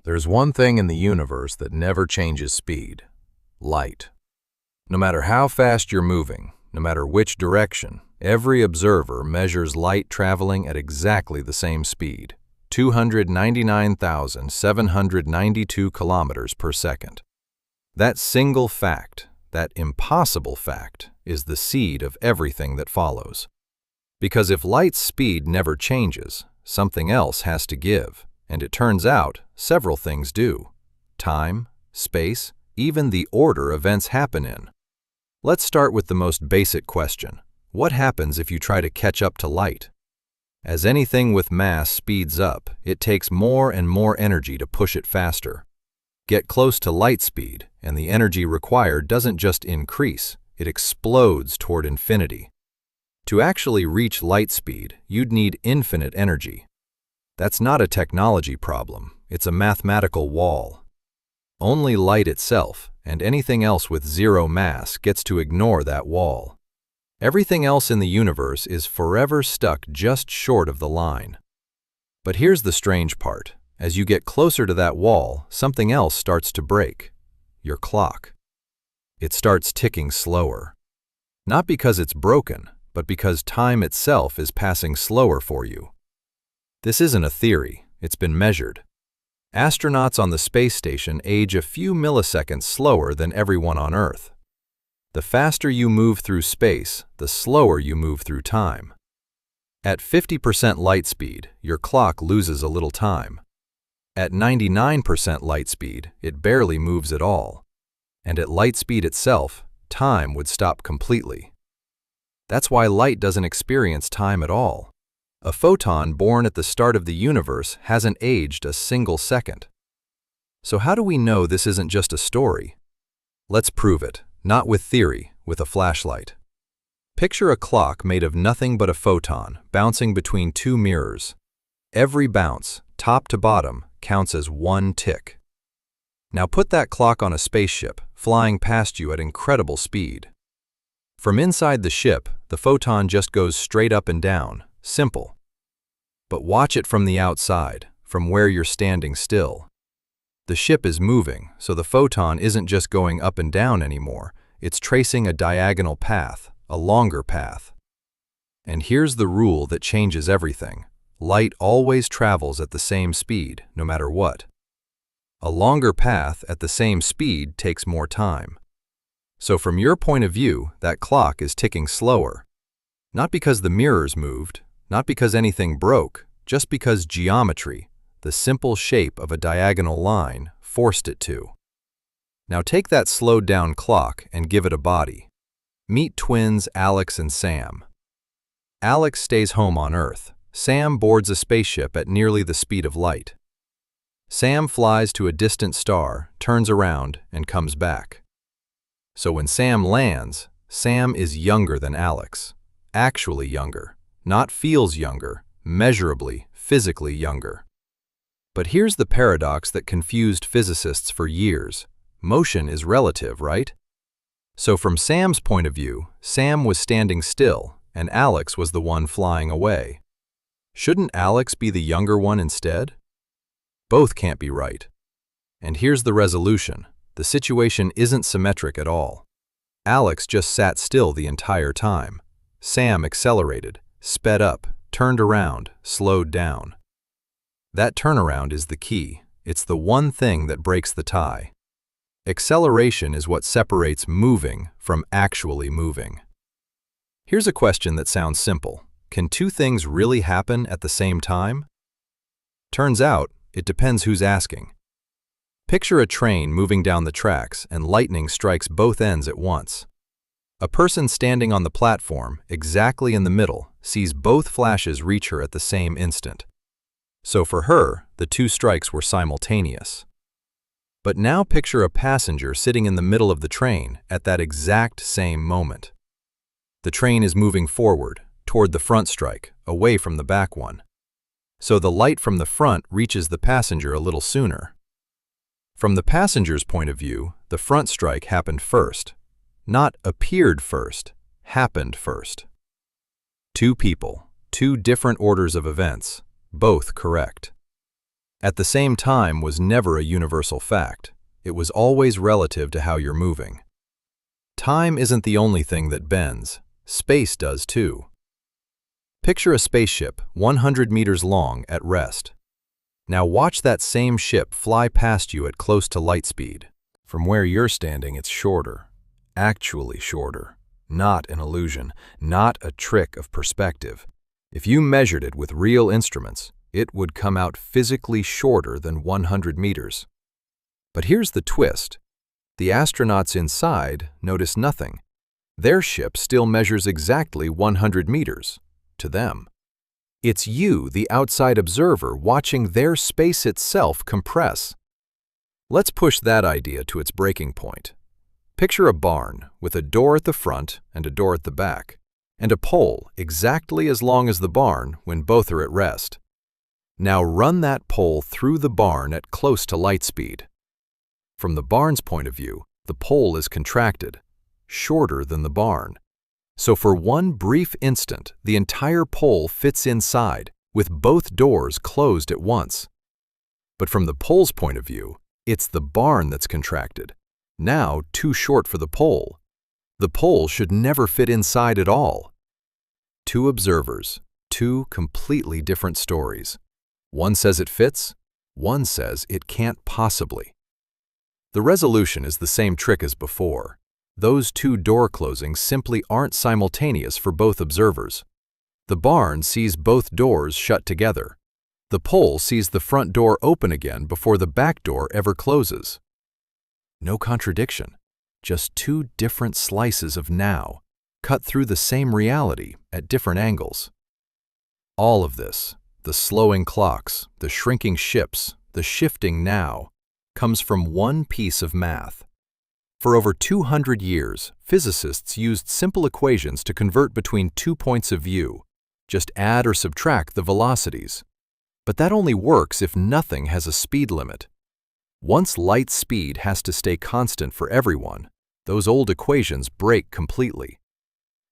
There's one thing in the universe that never changes speed: light. No matter how fast you're moving, no matter which direction, every observer measures light traveling at exactly the same speed, 299,792 kilometers per second. That single fact, that impossible fact, is the seed of everything that follows. Because if light's speed never changes, something else has to give, and it turns out several things do: time, space, even the order events happen in. Let's start with the most basic question. What happens if you try to catch up to light? As anything with mass speeds up, it takes more and more energy to push it faster. Get close to light speed, and the energy required doesn't just increase, it explodes toward infinity. To actually reach light speed, you'd need infinite energy. That's not a technology problem, it's a mathematical wall. Only light itself, and anything else with zero mass, gets to ignore that wall. Everything else in the universe is forever stuck just short of the line. But here's the strange part. As you get closer to that wall, something else starts to break: your clock. It starts ticking slower. Not because it's broken, but because time itself is passing slower for you. This isn't a theory, it's been measured. Astronauts on the space station age a few milliseconds slower than everyone on Earth. The faster you move through space, the slower you move through time. At 50% light speed, your clock loses a little time. At 99% light speed, it barely moves at all. And at light speed itself, time would stop completely. That's why light doesn't experience time at all. A photon born at the start of the universe hasn't aged a single second. So how do we know this isn't just a story? Let's prove it, not with theory, with a flashlight. Picture a clock made of nothing but a photon bouncing between two mirrors. Every bounce, top to bottom, counts as one tick. Now put that clock on a spaceship, flying past you at incredible speed. From inside the ship, the photon just goes straight up and down. Simple. But watch it from the outside, from where you're standing still. The ship is moving, so the photon isn't just going up and down anymore, it's tracing a diagonal path, a longer path. And here's the rule that changes everything. Light always travels at the same speed, no matter what. A longer path at the same speed takes more time. So from your point of view, that clock is ticking slower. Not because the mirrors moved, not because anything broke, just because geometry, the simple shape of a diagonal line, forced it to. Now take that slowed down clock and give it a body. Meet twins Alex and Sam. Alex stays home on Earth. Sam boards a spaceship at nearly the speed of light. Sam flies to a distant star, turns around, and comes back. So when Sam lands, Sam is younger than Alex. Actually younger. Not feels younger, measurably, physically younger. But here's the paradox that confused physicists for years. Motion is relative, right? So from Sam's point of view, Sam was standing still, and Alex was the one flying away. Shouldn't Alex be the younger one instead? Both can't be right. And here's the resolution. The situation isn't symmetric at all. Alex just sat still the entire time. Sam accelerated, sped up, turned around, slowed down. That turnaround is the key. It's the one thing that breaks the tie. Acceleration is what separates moving from actually moving. Here's a question that sounds simple. Can two things really happen at the same time? Turns out, it depends who's asking. Picture a train moving down the tracks and lightning strikes both ends at once. A person standing on the platform, exactly in the middle, sees both flashes reach her at the same instant. So for her, the two strikes were simultaneous. But now picture a passenger sitting in the middle of the train at that exact same moment. The train is moving forward, toward the front strike, away from the back one. So the light from the front reaches the passenger a little sooner. From the passenger's point of view, the front strike happened first. Not appeared first, happened first. Two people, two different orders of events, both correct. At the same time was never a universal fact. It was always relative to how you're moving. Time isn't the only thing that bends. Space does too. Picture a spaceship 100 meters long at rest. Now watch that same ship fly past you at close to light speed. From where you're standing, it's shorter. Actually shorter. Not an illusion, not a trick of perspective. If you measured it with real instruments, it would come out physically shorter than 100 meters. But here's the twist. The astronauts inside notice nothing. Their ship still measures exactly 100 meters, to them. It's you, the outside observer, watching their space itself compress. Let's push that idea to its breaking point. Picture a barn with a door at the front and a door at the back, and a pole exactly as long as the barn when both are at rest. Now run that pole through the barn at close to light speed. From the barn's point of view, the pole is contracted, shorter than the barn. So for one brief instant, the entire pole fits inside, with both doors closed at once. But from the pole's point of view, it's the barn that's contracted, now too short for the pole. The pole should never fit inside at all. Two observers, two completely different stories. One says it fits, one says it can't possibly. The resolution is the same trick as before. Those two door closings simply aren't simultaneous for both observers. The barn sees both doors shut together. The pole sees the front door open again before the back door ever closes. No contradiction, just two different slices of now, cut through the same reality at different angles. All of this, the slowing clocks, the shrinking ships, the shifting now, comes from one piece of math. For over 200 years, physicists used simple equations to convert between 2 points of view. Just add or subtract the velocities. But that only works if nothing has a speed limit. Once light speed has to stay constant for everyone, those old equations break completely.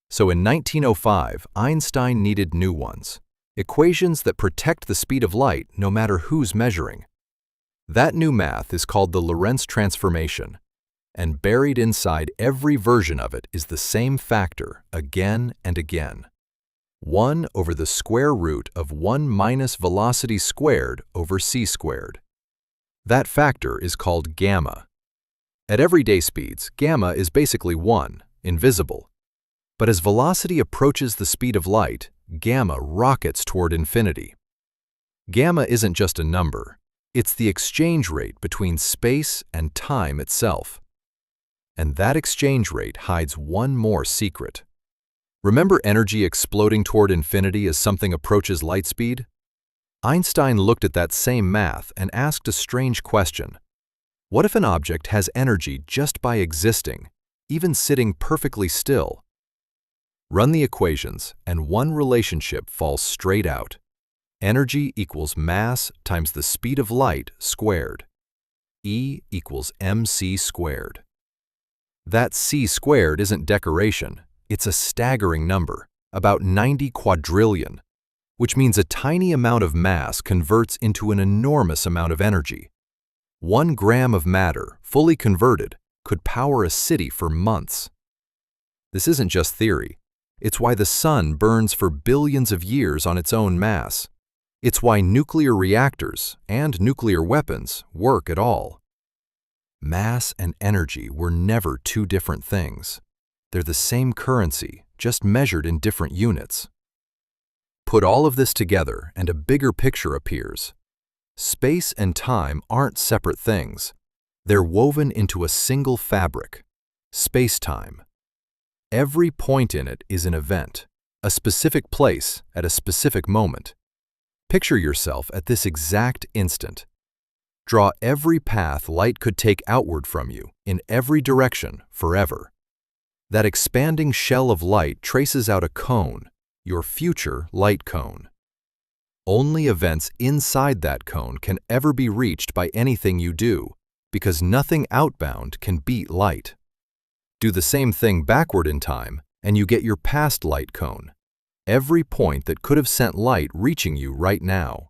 So in 1905, Einstein needed new ones, equations that protect the speed of light no matter who's measuring. That new math is called the Lorentz transformation, and buried inside every version of it is the same factor again and again. 1 over the square root of 1 minus velocity squared over c squared. That factor is called gamma. At everyday speeds, gamma is basically 1, invisible. But as velocity approaches the speed of light, gamma rockets toward infinity. Gamma isn't just a number. It's the exchange rate between space and time itself. And that exchange rate hides one more secret. Remember energy exploding toward infinity as something approaches light speed? Einstein looked at that same math and asked a strange question. What if an object has energy just by existing, even sitting perfectly still? Run the equations, and one relationship falls straight out. Energy equals mass times the speed of light squared. E equals mc squared. That c squared isn't decoration. It's a staggering number, about 90 quadrillion, which means a tiny amount of mass converts into an enormous amount of energy. 1 gram of matter, fully converted, could power a city for months. This isn't just theory. It's why the sun burns for billions of years on its own mass. It's why nuclear reactors and nuclear weapons work at all. Mass and energy were never two different things. They're the same currency, just measured in different units. Put all of this together and a bigger picture appears. Space and time aren't separate things. They're woven into a single fabric, space-time. Every point in it is an event, a specific place at a specific moment. Picture yourself at this exact instant. Draw every path light could take outward from you, in every direction, forever. That expanding shell of light traces out a cone, your future light cone. Only events inside that cone can ever be reached by anything you do, because nothing outbound can beat light. Do the same thing backward in time, and you get your past light cone. Every point that could have sent light reaching you right now.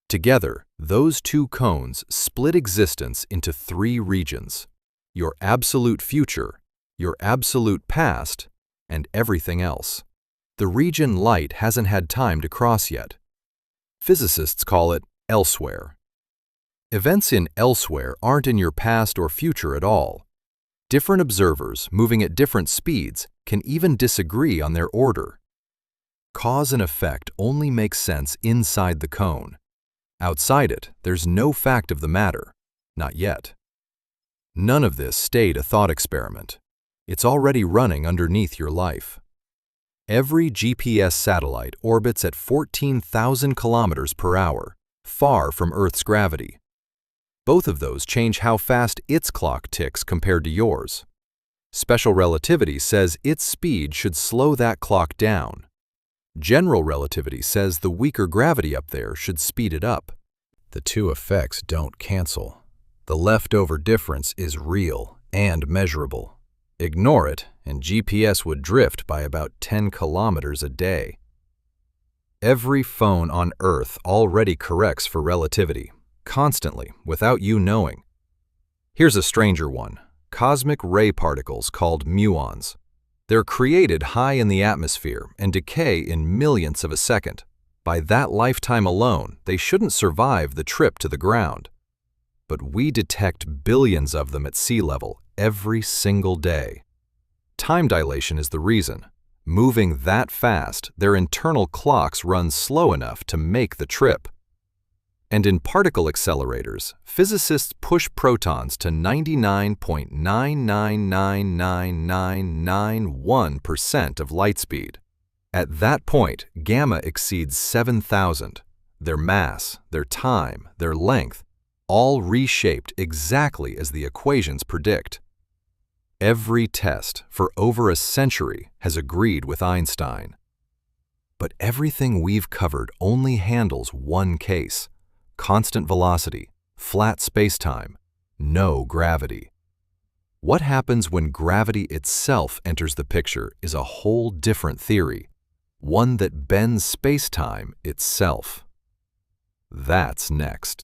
Together, those two cones split existence into three regions: your absolute future, your absolute past, and everything else. The region light hasn't had time to cross yet. Physicists call it elsewhere. Events in elsewhere aren't in your past or future at all. Different observers moving at different speeds can even disagree on their order. Cause and effect only make sense inside the cone. Outside it, there's no fact of the matter. Not yet. None of this stayed a thought experiment. It's already running underneath your life. Every GPS satellite orbits at 14,000 kilometers per hour, far from Earth's gravity. Both of those change how fast its clock ticks compared to yours. Special relativity says its speed should slow that clock down. General relativity says the weaker gravity up there should speed it up. The two effects don't cancel. The leftover difference is real and measurable. Ignore it, and GPS would drift by about 10 kilometers a day. Every phone on Earth already corrects for relativity, constantly, without you knowing. Here's a stranger one: cosmic ray particles called muons. They're created high in the atmosphere and decay in millionths of a second. By that lifetime alone, they shouldn't survive the trip to the ground. But we detect billions of them at sea level every single day. Time dilation is the reason. Moving that fast, their internal clocks run slow enough to make the trip. And in particle accelerators, physicists push protons to 99.9999991% of light speed. At that point, gamma exceeds 7,000. Their mass, their time, their length, all reshaped exactly as the equations predict. Every test for over a century has agreed with Einstein. But everything we've covered only handles one case: constant velocity, flat spacetime, no gravity. What happens when gravity itself enters the picture is a whole different theory, one that bends spacetime itself. That's next.